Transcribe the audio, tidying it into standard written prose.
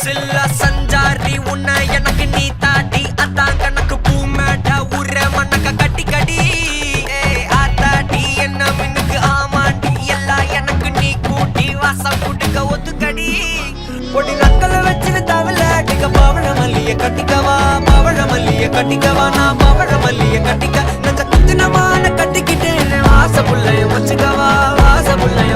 சில்லா சஞ்சாரி உன்னை எனக்கு நீ தாடி அதான் கணக்கு பூ மேட்ட உர மண்ணக்க கட்டி கடி ஆத்தாடி என்ன மின்னுக்கு ஆமாண்டி எல்லாம் எனக்கு நீ கூட்டி வாசம் குடுக்க ஒத்துக்கடி பொடி நக்கல வச்சுன்னு தவள அடிக்க பவழ மல்லிய கட்டிக்கவா பவழ மல்லிய கட்டிக்கவா நான் பவழ மல்லிய கட்டிக்க நெஞ்ச குத்துனமான கட்டிக்கிட்டு வாச புள்ளைய வச்சுக்கவா வாச புள்ளைய